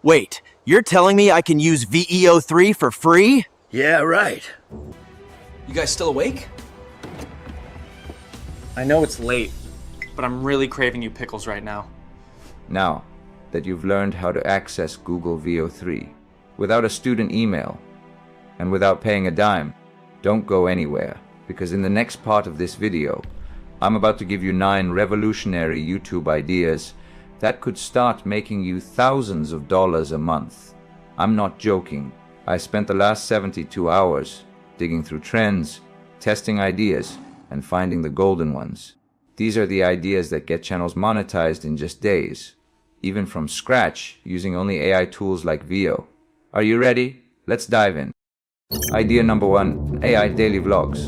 Wait, you're telling me I can use Veo3 for free? Yeah, right. You guys still awake? I know it's late, but I'm really craving you pickles right now. Now that you've learned how to access Google Veo3 without a student email and without paying a dime, don't go anywhere, because in the next part of this video, I'm about to give you 9 revolutionary YouTube ideas that could start making you thousands of dollars a month. I'm not joking. I spent the last 72 hours digging through trends, testing ideas, and finding the golden ones. These are the ideas that get channels monetized in just days, even from scratch, using only AI tools like Veo. Are you ready? Let's dive in. Idea number 1, AI daily vlogs.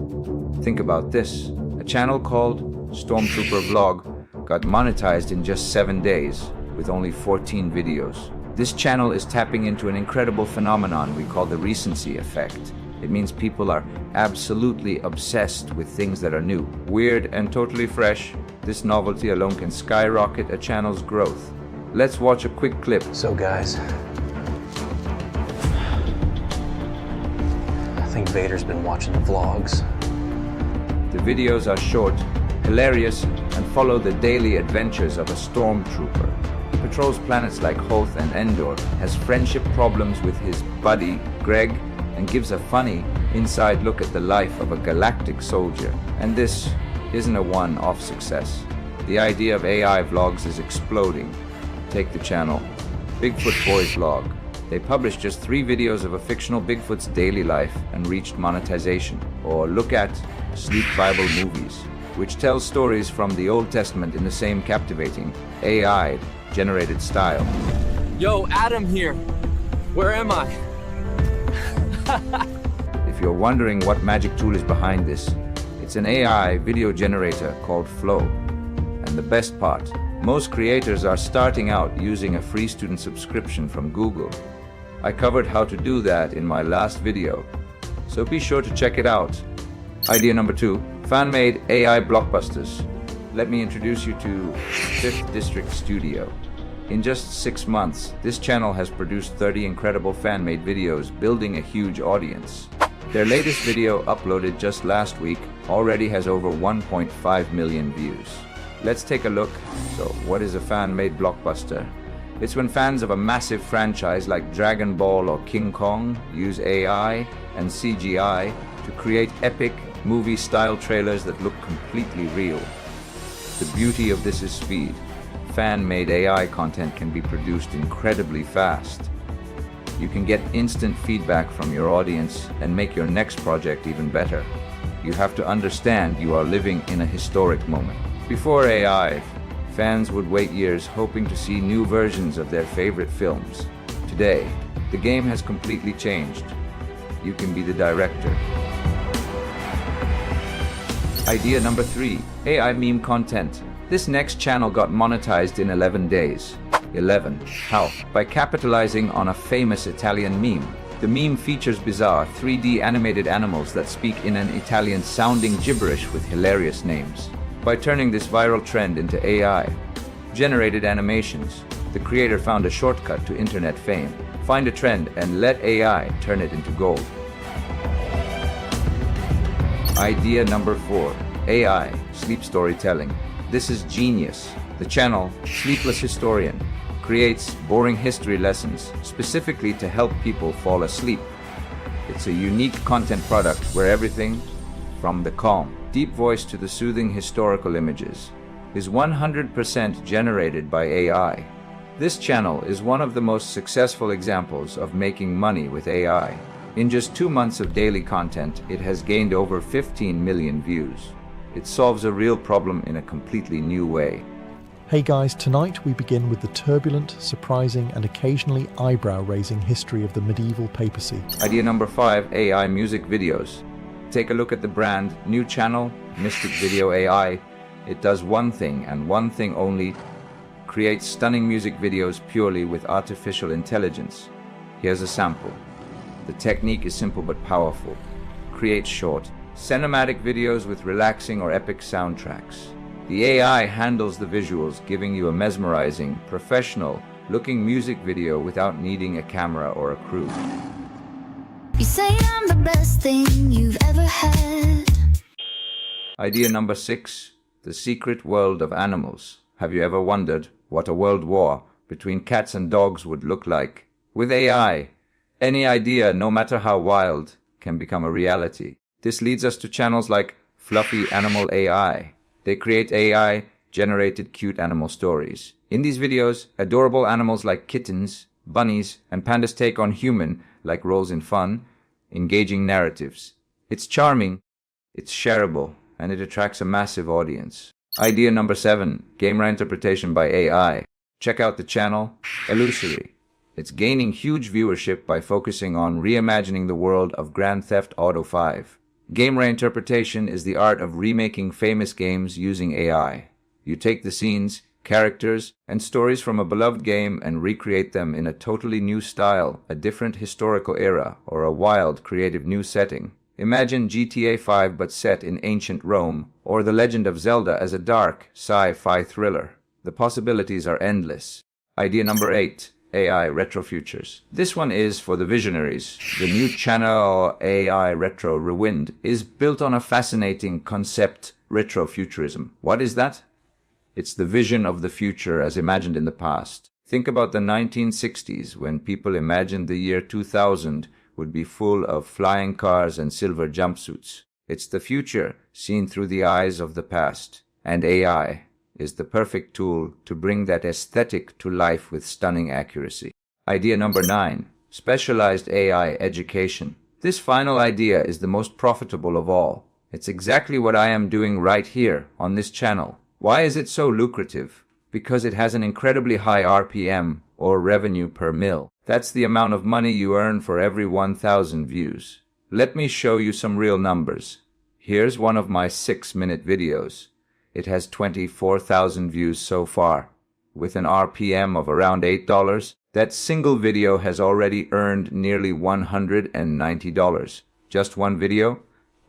Think about this. A channel called Stormtrooper Vlog got monetized in just 7 days with only 14 videos. This channel is tapping into an incredible phenomenon we call the recency effect. It means people are absolutely obsessed with things that are new, weird, and totally fresh. This novelty alone can skyrocket a channel's growth. Let's watch a quick clip. So guys, I think Vader's been watching the vlogs. The videos are short, hilarious, and follow the daily adventures of a stormtrooper. He patrols planets like Hoth and Endor, has friendship problems with his buddy, Greg, and gives a funny, inside look at the life of a galactic soldier. And this isn't a one-off success. The idea of AI vlogs is exploding. Take the channel Bigfoot Boys Vlog. They published just 3 videos of a fictional Bigfoot's daily life and reached monetization. Or look at Sleep Bible Movies, which tells stories from the Old Testament in the same captivating, AI-generated style. Yo, Adam here. Where am I? If you're wondering what magic tool is behind this, it's an AI video generator called Flow. And the best part, most creators are starting out using a free student subscription from Google. I covered how to do that in my last video, so be sure to check it out. Idea number 2, fan-made AI blockbusters. Let me introduce you to 5th District Studio. In just 6 months, this channel has produced 30 incredible fan-made videos, building a huge audience. Their latest video, uploaded just last week, already has over 1.5 million views. Let's take a look. So, what is a fan-made blockbuster? It's when fans of a massive franchise like Dragon Ball or King Kong use AI and CGI to create epic, movie-style trailers that look completely real. The beauty of this is speed. Fan-made AI content can be produced incredibly fast. You can get instant feedback from your audience and make your next project even better. You have to understand you are living in a historic moment. Before AI, fans would wait years hoping to see new versions of their favorite films. Today, the game has completely changed. You can be the director. Idea number 3, AI meme content. This next channel got monetized in 11 days. 11. How? By capitalizing on a famous Italian meme. The meme features bizarre 3D animated animals that speak in an Italian-sounding gibberish with hilarious names. By turning this viral trend into AI-generated animations, the creator found a shortcut to internet fame. Find a trend and let AI turn it into gold. Idea number 4, AI sleep storytelling. This is genius. The channel, Sleepless Historian, creates boring history lessons specifically to help people fall asleep. It's a unique content product where everything, from the calm, deep voice to the soothing historical images, is 100% generated by AI. This channel is one of the most successful examples of making money with AI. In just 2 months of daily content, it has gained over 15 million views. It solves a real problem in a completely new way. Hey guys, tonight we begin with the turbulent, surprising, and occasionally eyebrow-raising history of the medieval papacy. Idea number 5, AI music videos. Take a look at the brand new channel, Mystic Video AI. It does one thing and one thing only: creates stunning music videos purely with artificial intelligence. Here's a sample. The technique is simple but powerful. Create short, cinematic videos with relaxing or epic soundtracks. The AI handles the visuals, giving you a mesmerizing, professional, looking music video without needing a camera or a crew. You say I'm the best thing you've ever had. Idea number 6, the secret world of animals. Have you ever wondered what a world war between cats and dogs would look like? With AI, any idea, no matter how wild, can become a reality. This leads us to channels like Fluffy Animal AI. They create AI-generated cute animal stories. In these videos, adorable animals like kittens, bunnies, and pandas take on human like roles in fun, engaging narratives. It's charming, it's shareable, and it attracts a massive audience. Idea number 7, camera interpretation by AI. Check out the channel Illusory. It's gaining huge viewership by focusing on reimagining the world of Grand Theft Auto 5. Camera interpretation is the art of remaking famous games using AI. You take the scenes, characters, and stories from a beloved game and recreate them in a totally new style, a different historical era, or a wild, creative new setting. Imagine GTA 5 but set in ancient Rome, or The Legend of Zelda as a dark, sci-fi thriller. The possibilities are endless. Idea number 8, AI Retro Futures. This one is for the visionaries. The new channel AI Retro Rewind is built on a fascinating concept, retrofuturism. What is that? It's the vision of the future as imagined in the past. Think about the 1960s when people imagined the year 2000 would be full of flying cars and silver jumpsuits. It's the future seen through the eyes of the past, and AI is the perfect tool to bring that aesthetic to life with stunning accuracy. Idea number 9, specialized AI education. This final idea is the most profitable of all. It's exactly what I am doing right here on this channel. Why is it so lucrative? Because it has an incredibly high RPM, or revenue per mil. That's the amount of money you earn for every 1,000 views. Let me show you some real numbers. Here's one of my 6-minute videos. It has 24,000 views so far. With an RPM of around $8, that single video has already earned nearly $190. Just one video?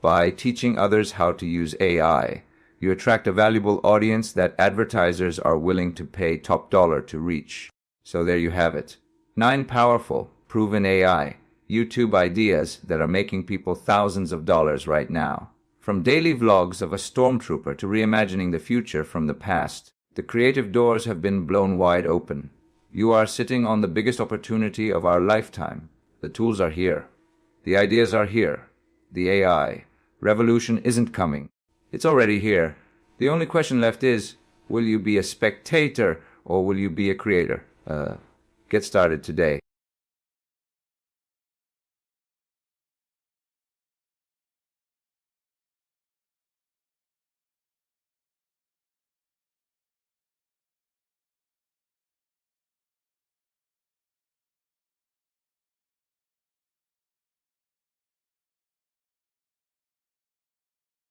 By teaching others how to use AI, you attract a valuable audience that advertisers are willing to pay top dollar to reach. So there you have it. 9 powerful, proven AI, YouTube ideas that are making people thousands of dollars right now. From daily vlogs of a stormtrooper to reimagining the future from the past, the creative doors have been blown wide open. You are sitting on the biggest opportunity of our lifetime. The tools are here. The ideas are here. The AI revolution isn't coming. It's already here. The only question left is, will you be a spectator or will you be a creator? Get started today.